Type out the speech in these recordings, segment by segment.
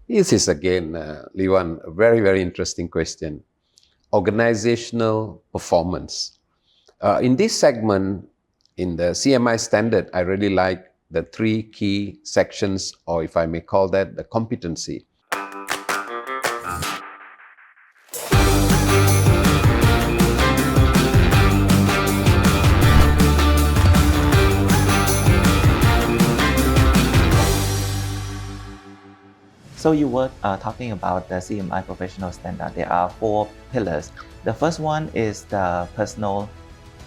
This is again, Liwan, a very, very interesting question. Organizational performance. In this segment, in the CMI standard, I really like the three key sections, or if I may call that, the competency. So you were talking about the CMI Professional Standard. There are 4 pillars. The first one is the personal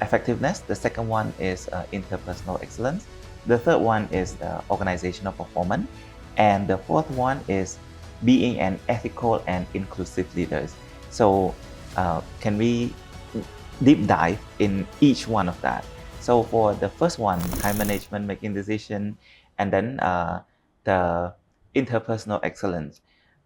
effectiveness. The second one is interpersonal excellence. The third one is the organizational performance. And the fourth one is being an ethical and inclusive leader. So can we deep dive in each one of that? So for the first one, time management, making decision, and then the interpersonal excellence,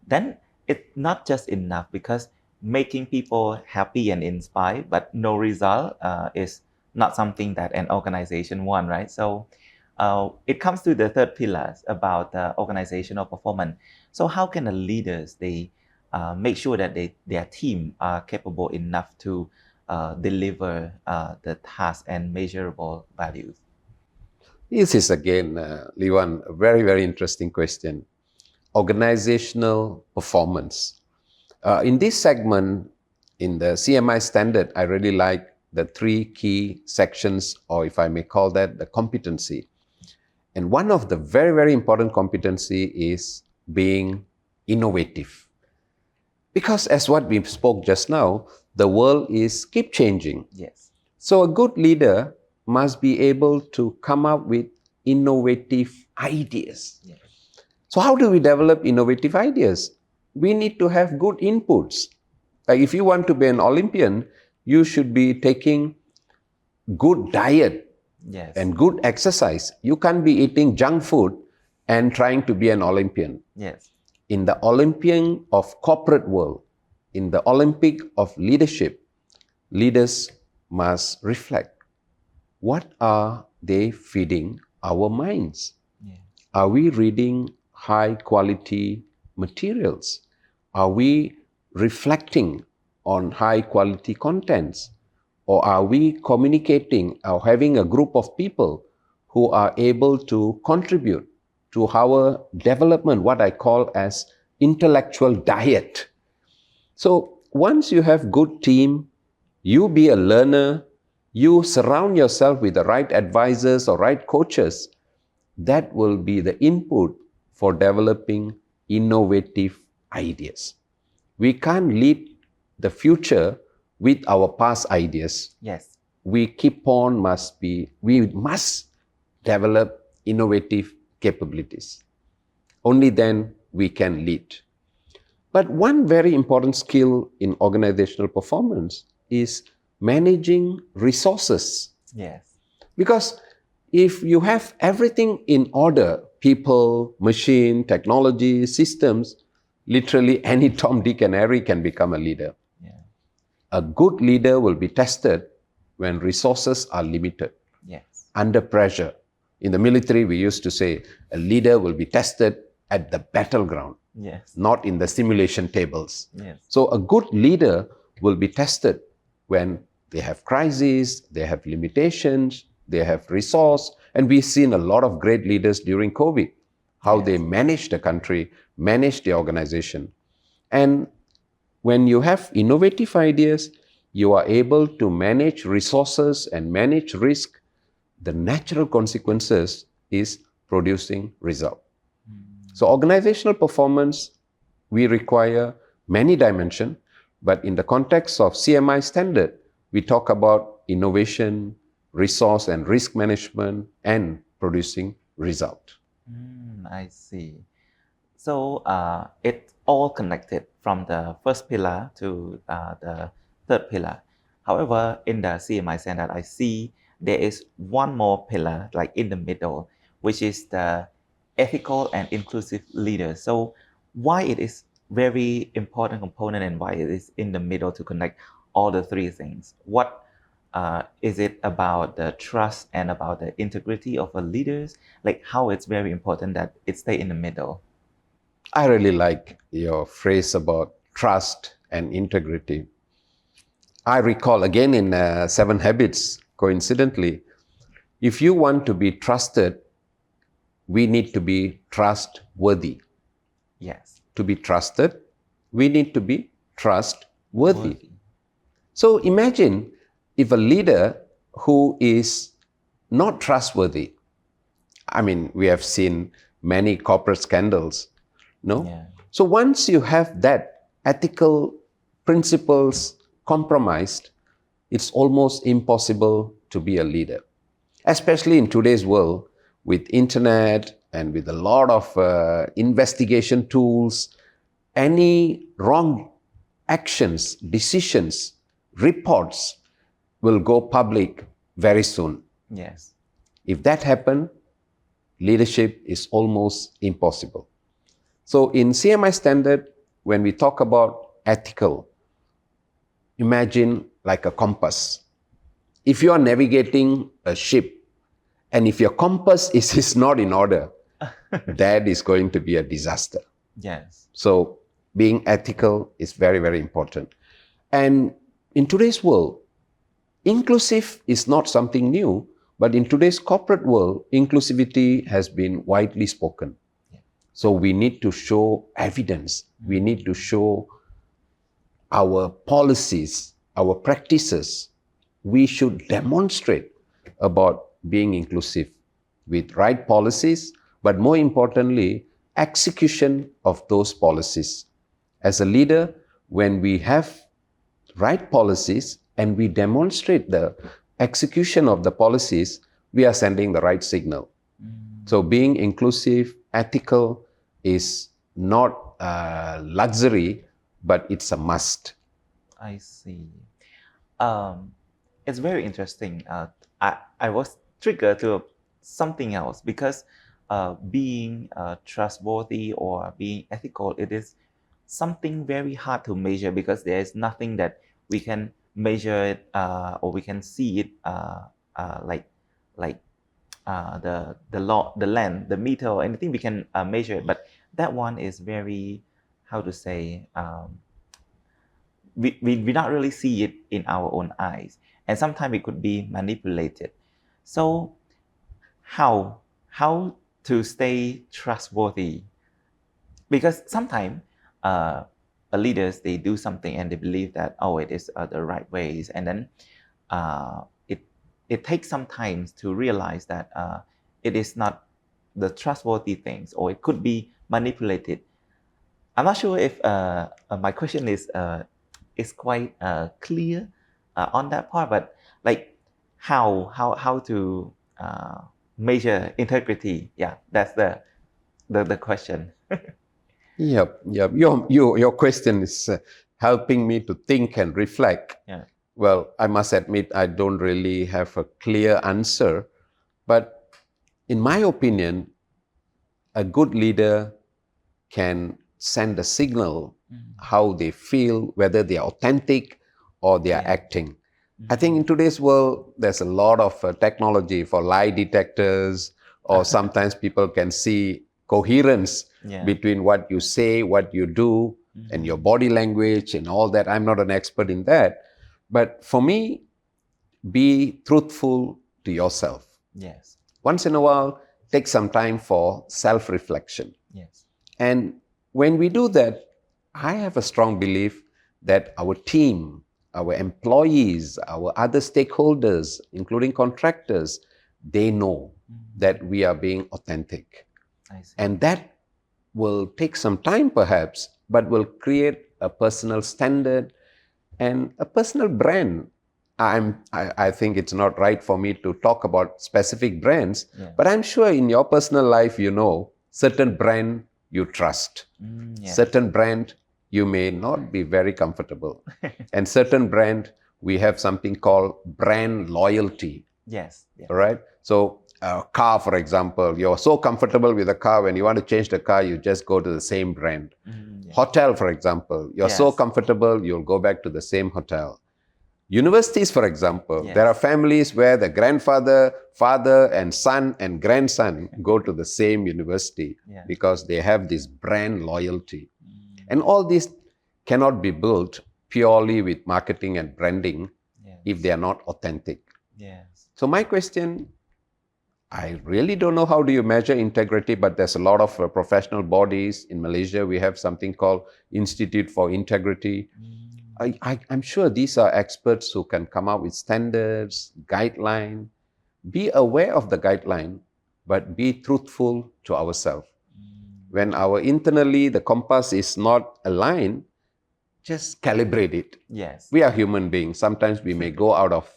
then it's not just enough because making people happy and inspired, but no result is not something that an organization wants, right? So it comes to the third pillar about the organizational performance. So how can the leaders, they make sure that their team are capable enough to deliver the task and measurable values? This is again, Liwan, a very, very interesting question. Organizational performance. In this segment, in the CMI standard, I really like the three key sections, or if I may call that, the competency. And one of the very, very important competency is being innovative. Because as what we spoke just now, the world is keep changing. Yes. So a good leader must be able to come up with innovative ideas. Yes. So how do we develop innovative ideas? We need to have good inputs. Like if you want to be an Olympian, you should be taking good diet Yes. and good exercise. You can't be eating junk food and trying to be an Olympian. Yes. In the Olympian of corporate world, in the Olympic of leadership, leaders must reflect. What are they feeding our minds? Yeah. Are we reading high quality materials? Are we reflecting on high quality contents? Or are we communicating or having a group of people who are able to contribute to our development, what I call as intellectual diet? So once you have good team, you be a learner, you surround yourself with the right advisors or right coaches, that will be the input for developing innovative ideas. We can't lead the future with our past ideas. Yes. We must develop innovative capabilities. Only then we can lead. But one very important skill in organizational performance is managing resources. Yes. Because if you have everything in order, people, machine, technology, systems, literally any Tom, Dick, and Harry can become a leader. Yeah. A good leader will be tested when resources are limited, Yes. under pressure. In the military, we used to say a leader will be tested at the battleground, Yes. not in the simulation tables. Yes. So a good leader will be tested when they have crises, they have limitations, they have resource. And we've seen a lot of great leaders during COVID, how Yes. they manage the country, manage the organization. And when you have innovative ideas, you are able to manage resources and manage risk. The natural consequences is producing result. So organizational performance, we require many dimensions, but in the context of CMI standard, we talk about innovation, resource and risk management, and producing result. I see. So it's all connected from the first pillar to the third pillar. However, in the CMI standard, I see there is one more pillar, like in the middle, which is the ethical and inclusive leader. So why it is very important component and why it is in the middle to connect all the three things? What is it about the trust and about the integrity of the leaders? Like how it's very important that it stay in the middle? I really like your phrase about trust and integrity. I recall again in 7 Habits, coincidentally, if you want to be trusted, we need to be trustworthy. Yes. To be trusted, we need to be trustworthy. So imagine if a leader who is not trustworthy, I mean, we have seen many corporate scandals, no? Yeah. So once you have that ethical principles compromised, it's almost impossible to be a leader, especially in today's world with internet and with a lot of investigation tools. Any wrong actions, decisions, reports will go public very soon. Yes. If that happens, leadership is almost impossible. So in CMI standard, when we talk about ethical, imagine like a compass. If you are navigating a ship and if your compass is not in order, that is going to be a disaster. Yes. So being ethical is very, very important. And in today's world, inclusive is not something new, but in today's corporate world, inclusivity has been widely spoken. So we need to show evidence. We need to show our policies, our practices. We should demonstrate about being inclusive with right policies, but more importantly, execution of those policies. As a leader, when we have right policies and we demonstrate the execution of the policies, we are sending the right signal. So being inclusive, ethical is not a luxury, but it's a must. I see. It's very interesting. I was triggered to something else because being trustworthy or being ethical, it is something very hard to measure because there is nothing that we can measure it or we can see it like the law, the land, the meter, or anything we can measure it. But that one is very, how to say, we not really see it in our own eyes, and sometimes it could be manipulated. So how to stay trustworthy? Because sometimes leaders, they do something and they believe that, oh, it is the right ways, and then it takes some time to realize that it is not the trustworthy things, or it could be manipulated. I'm not sure if my question is quite clear on that part, but like how to measure integrity? Yeah, that's the question. Yep. Your question is helping me to think and reflect. Yeah. Well, I must admit, I don't really have a clear answer, but in my opinion, a good leader can send a signal how they feel, whether they are authentic or they are acting. I think in today's world, there's a lot of technology for lie detectors, or sometimes people can see coherence between what you say, what you do, and your body language and all that. I'm not an expert in that. But for me, be truthful to yourself. Yes. Once in a while, take some time for self-reflection. Yes. And when we do that, I have a strong belief that our team, our employees, our other stakeholders, including contractors, they know that we are being authentic. I see. And that will take some time perhaps, but will create a personal standard and a personal brand. I think it's not right for me to talk about specific brands, but I'm sure in your personal life, you know, certain brand you trust, certain brand you may not be very comfortable, and certain brand we have something called brand loyalty. Yes. All right. So a car, for example, you're so comfortable with a car, when you want to change the car, you just go to the same brand. Hotel, for example, you're so comfortable, you'll go back to the same hotel. Universities, for example, Yes. there are families where the grandfather, father, and son and grandson go to the same university Yeah. because they have this brand loyalty. And all this cannot be built purely with marketing and branding Yes. if they are not authentic. Yes. So my question, I really don't know how do you measure integrity, but there's a lot of professional bodies. In Malaysia, we have something called Institute for Integrity. I'm sure these are experts who can come up with standards, guideline. Be aware of the guideline, but be truthful to ourselves. When our internally the compass is not aligned, just calibrate it. Yes. We are human beings. Sometimes we may go out of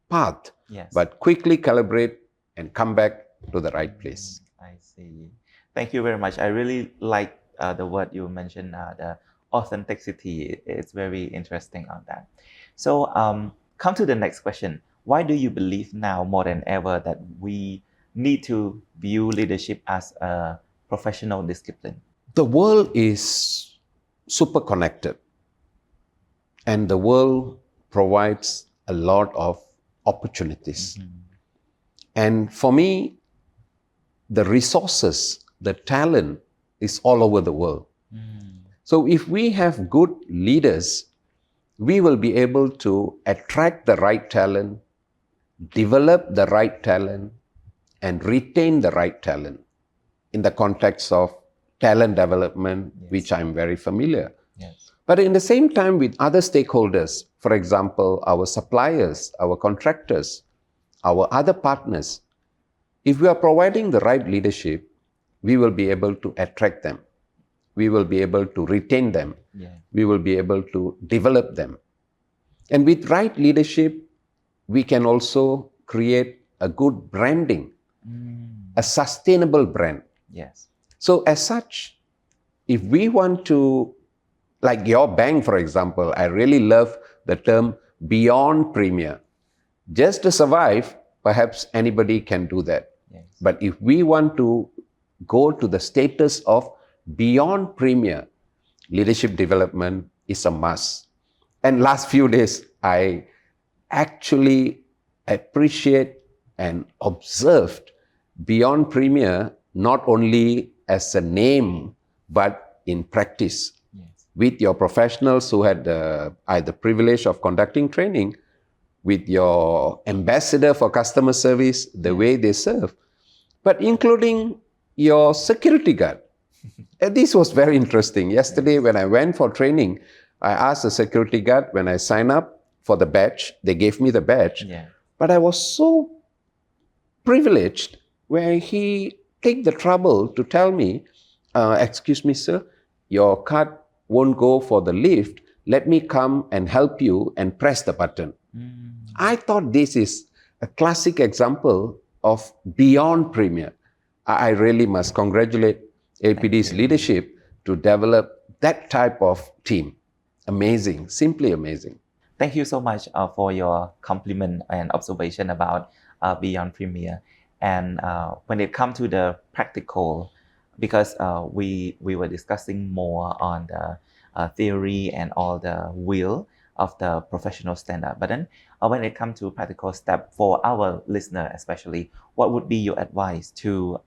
path, Yes. but quickly calibrate and come back to the right place. I see. Thank you very much. I really like the word you mentioned, the authenticity. It's very interesting on that. So come to the next question. Why do you believe now more than ever that we need to view leadership as a professional discipline? The world is super connected, and the world provides a lot of opportunities. And for me, the resources, the talent is all over the world. So if we have good leaders, we will be able to attract the right talent, develop the right talent, and retain the right talent in the context of talent development, Yes. which I'm very familiar. Yes. But in the same time with other stakeholders, for example, our suppliers, our contractors, our other partners, if we are providing the right leadership, we will be able to attract them. We will be able to retain them. Yeah. We will be able to develop them. And with right leadership, we can also create a good branding, a sustainable brand. Yes. So as such, if we want to, like your bank, for example, I really love the term beyond premier. Just to survive, perhaps anybody can do that. Yes. But if we want to go to the status of beyond premier, leadership development is a must. And last few days, I actually appreciate and observed beyond premier not only as a name, but in practice. Yes. With your professionals who had either privilege of conducting training, with your ambassador for customer service, the way they serve, but including your security guard. And this was very interesting. Yesterday, when I went for training, I asked the security guard when I sign up for the badge, they gave me the badge. Yeah. But I was so privileged where he took the trouble to tell me, excuse me, sir, your card won't go for the lift. Let me come and help you and press the button. I thought this is a classic example of beyond premier. I really must congratulate APD's leadership to develop that type of team. Amazing, simply amazing. Thank you so much for your compliment and observation about Beyond Premier. And when it comes to the practical, because we were discussing more on the theory and all the will of the professional standard. But then when it comes to practical step for our listener especially, what would be your advice to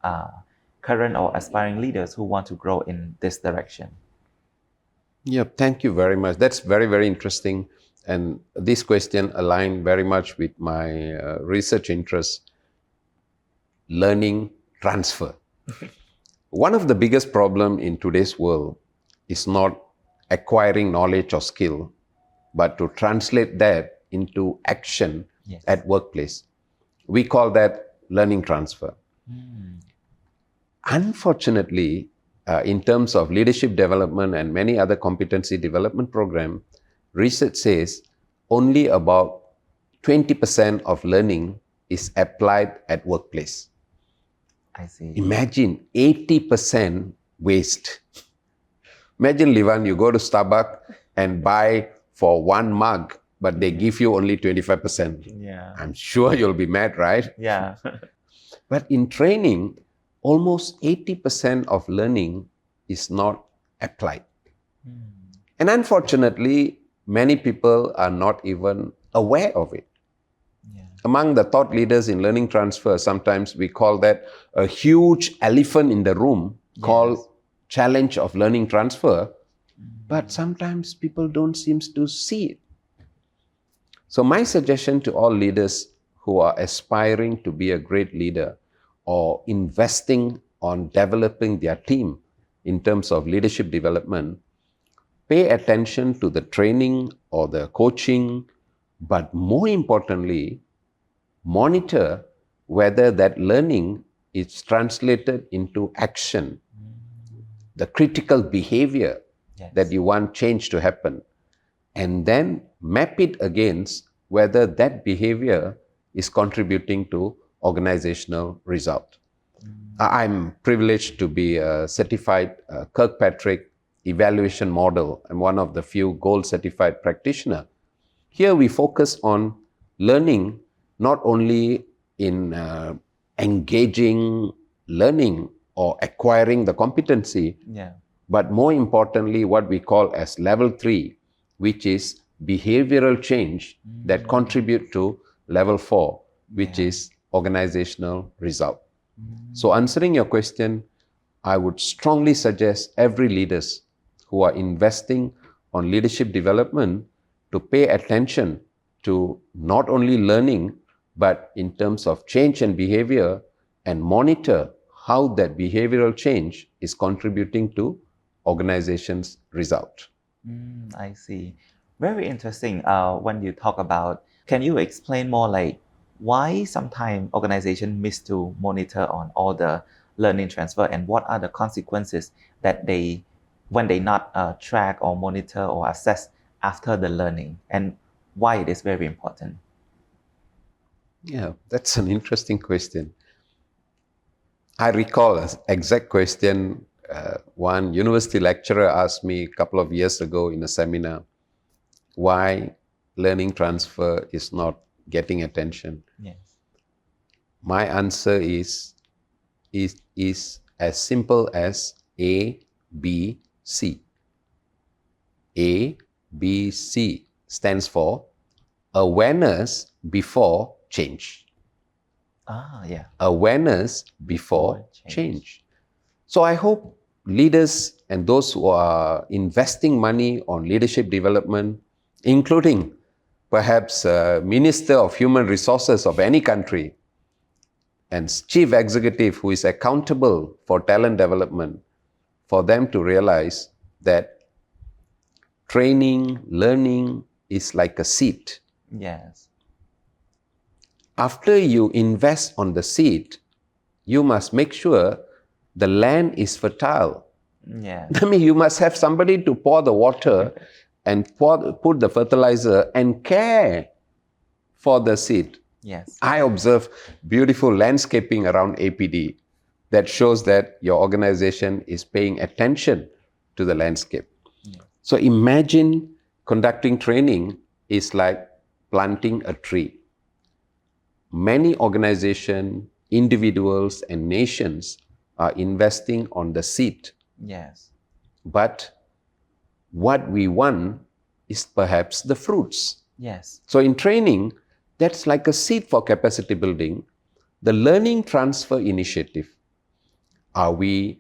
current or aspiring leaders who want to grow in this direction? Yeah, thank you very much. That's very, very interesting. And this question aligned very much with my research interests, learning transfer. One of the biggest problems in today's world is not acquiring knowledge or skill, but to translate that into action Yes. at workplace. We call that learning transfer. Unfortunately, in terms of leadership development and many other competency development programs, research says only about 20% of learning is applied at workplace. I see. Imagine 80% waste. Imagine, Livan, you go to Starbucks and buy for one mug, but they give you only 25%. Yeah. I'm sure you'll be mad, right? Yeah. But in training, almost 80% of learning is not applied. And unfortunately, many people are not even aware of it. Yeah. Among the thought leaders in learning transfer, sometimes we call that a huge elephant in the room called challenge of learning transfer, but sometimes people don't seem to see it. So my suggestion to all leaders who are aspiring to be a great leader or investing on developing their team in terms of leadership development, pay attention to the training or the coaching, but more importantly, monitor whether that learning is translated into action, the critical behavior that you want change to happen, and then map it against whether that behavior is contributing to organizational result. I'm privileged to be a certified Kirkpatrick evaluation model. I'm one of the few gold certified practitioners. Here we focus on learning not only in engaging learning or acquiring the competency, but more importantly, what we call as level 3, which is behavioral change that contribute to level 4, which is organizational result. So answering your question, I would strongly suggest every leaders who are investing on leadership development to pay attention to not only learning, but in terms of change and behavior, and monitor how that behavioral change is contributing to organization's result. I see. Very interesting. When you talk about, can you explain more like why sometimes organization miss to monitor on all the learning transfer, and what are the consequences that they, when they not track or monitor or assess after the learning, and why it is very important? Yeah, that's an interesting question. I recall an exact question. One university lecturer asked me a couple of years ago in a seminar why learning transfer is not getting attention. Yes. My answer is as simple as A, B, C. A, B, C stands for awareness before change. Awareness before change. So I hope leaders and those who are investing money on leadership development, including perhaps Minister of Human Resources of any country and chief executive who is accountable for talent development, for them to realize that training, learning is like a seed. Yes. After you invest on the seed, you must make sure the land is fertile. Yeah. I mean, you must have somebody to pour the water and put the fertilizer and care for the seed. Yes. I observe beautiful landscaping around APD that shows that your organization is paying attention to the landscape. Yeah. So imagine conducting training is like planting a tree. Many organizations, individuals, and nations are investing on the seed. Yes. But what we want is perhaps the fruits. Yes. So in training, that's like a seed for capacity building. The learning transfer initiative, are we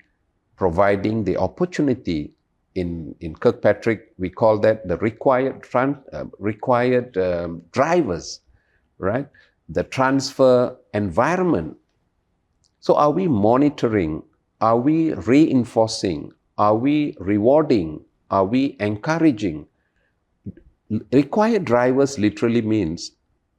providing the opportunity in Kirkpatrick, we call that the required drivers, right? The transfer environment. So are we monitoring? Are we reinforcing? Are we rewarding? Are we encouraging? Required drivers literally means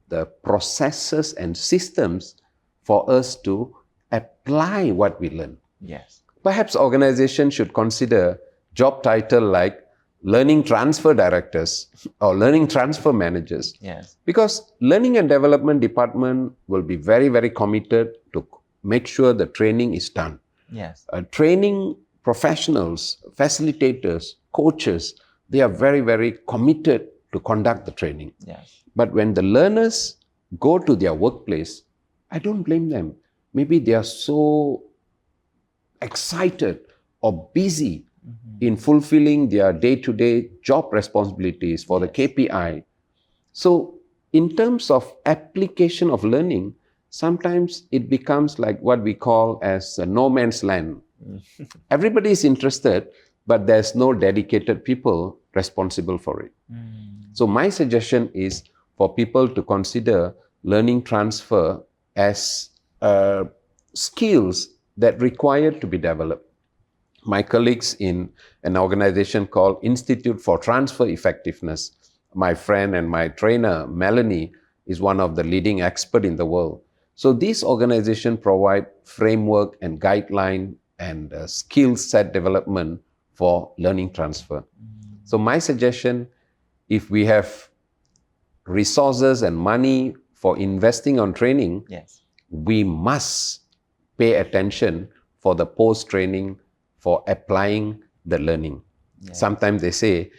the processes and systems for us to apply what we learn. Yes. Perhaps organizations should consider job title like learning transfer directors or learning transfer managers. Yes. Because learning and development department will be very, very committed to make sure the training is done. Yes. Training professionals, facilitators, coaches, they are very, very committed to conduct the training. Yes. But when the learners go to their workplace, I don't blame them. Maybe they are so excited or busy in fulfilling their day-to-day job responsibilities for the KPI. So in terms of application of learning, sometimes it becomes like what we call as a no man's land. Everybody is interested, but there's no dedicated people responsible for it. So my suggestion is for people to consider learning transfer as skills that require to be developed. My colleagues in an organization called Institute for Transfer Effectiveness, my friend and my trainer, Melanie, is one of the leading experts in the world. So these organizations provide framework and guideline and skill set development for learning transfer. So my suggestion, if we have resources and money for investing on training, Yes. we must pay attention for the post-training, for applying the learning. Yes. Sometimes they say,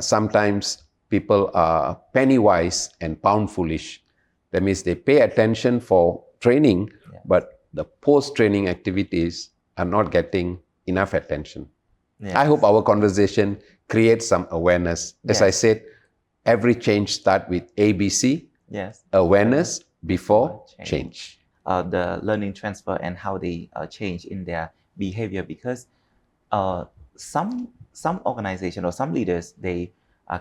sometimes people are penny wise and pound foolish. That means they pay attention for training, but the post-training activities are not getting enough attention. Yes. I hope our conversation creates some awareness. As I Yes. said, every change starts with ABC, Yes. awareness before change. The learning transfer and how they change in their behavior, because some organization or some leaders, they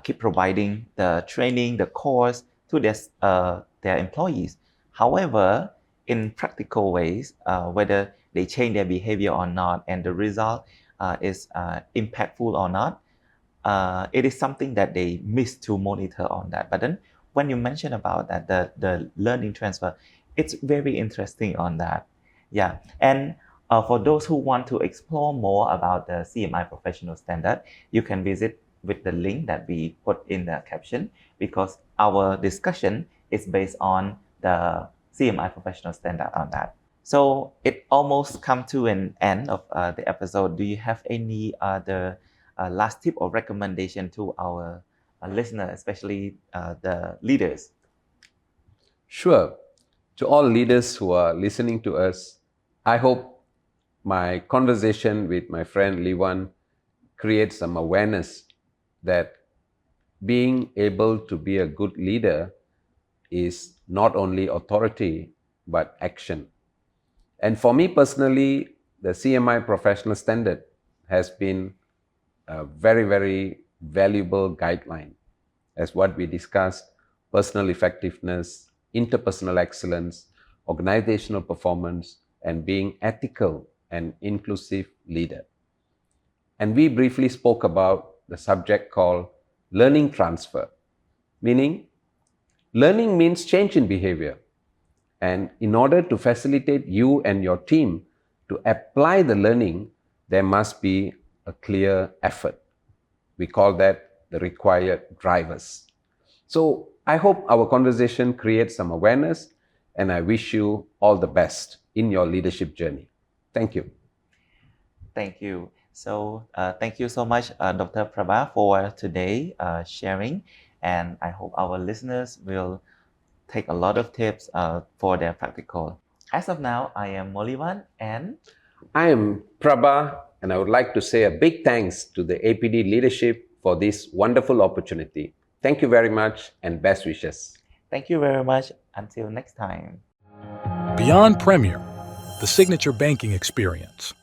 keep providing the training, the course to their employees. However, in practical ways, whether they change their behavior or not, and the result is impactful or not, it is something that they miss to monitor on that. But then when you mention about that, the learning transfer, it's very interesting on that. Yeah. And for those who want to explore more about the CMI Professional Standard, you can visit with the link that we put in the caption, because our discussion is based on the CMI Professional Standard on that. So it almost come to an end of the episode. Do you have any other last tip or recommendation to our listeners, especially the leaders? Sure. To all leaders who are listening to us, I hope my conversation with my friend Liwan creates some awareness that being able to be a good leader is not only authority, but action. And for me personally, the CMI Professional Standard has been a very, very valuable guideline as what we discussed: personal effectiveness, interpersonal excellence, organizational performance, and being ethical and inclusive leader. And we briefly spoke about the subject called learning transfer, meaning learning means change in behavior. And in order to facilitate you and your team to apply the learning, there must be a clear effort. We call that the required drivers. So I hope our conversation creates some awareness, and I wish you all the best in your leadership journey. Thank you. Thank you. So thank you so much, Dr. Prabha, for today sharing. And I hope our listeners will take a lot of tips for their practical. As of now, I am Molivan, and I am Prabha, and I would like to say a big thanks to the APD leadership for this wonderful opportunity. Thank you very much, and best wishes. thank you very much. Until next time. Beyond Premier, the signature banking experience.